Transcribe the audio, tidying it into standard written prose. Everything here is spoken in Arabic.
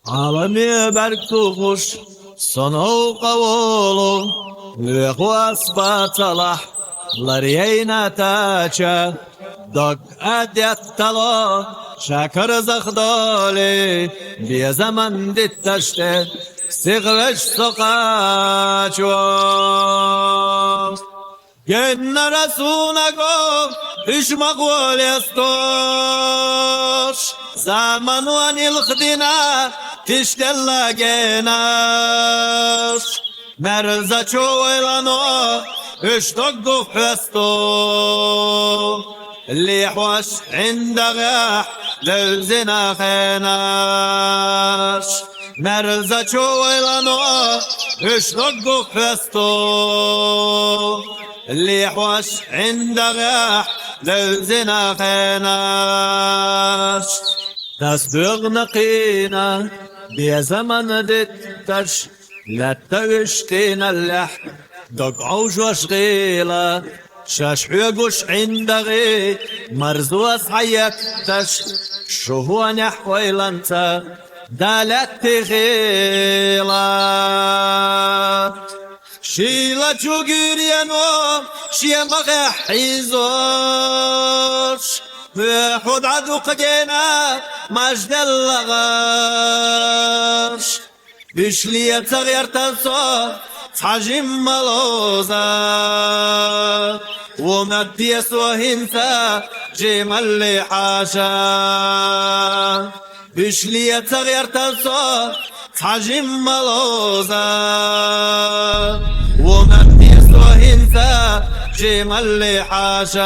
عالمي بركوش صنو قولو لخواس باطلح لرينا تاچا دق اديت تلو شاكر زخدولي بي زمن دي تشتت سيغوش سقاچو جن رسونكو اش مقول يستوش زمن واني الخدنا تشتلا جناش مرزا چويلانو اش دقو فستو اللي حوش عند غاح للزنا خناش مرزا چويلانو اش دقو فستو اللي حوش عند غاح للزنا خناش تسبغ نقينا بيا زمن دتش لا تغشتنا اللح دق عوج وشغيلة شاش حيقوش عند غي مرزوس حياتش شو هو نحوي لنتا دالت غيلة شيلا جوغيريانو شيا مغح حيزوش بحود عدو قدينا مجد اللغاش بشلية تغير تنصو تحجم ملوزا ومديس وهمتا جيم اللي حاشا بشلية تغير تنصو تحجم ملوزا ومديس وهمتا جيم اللي حاشا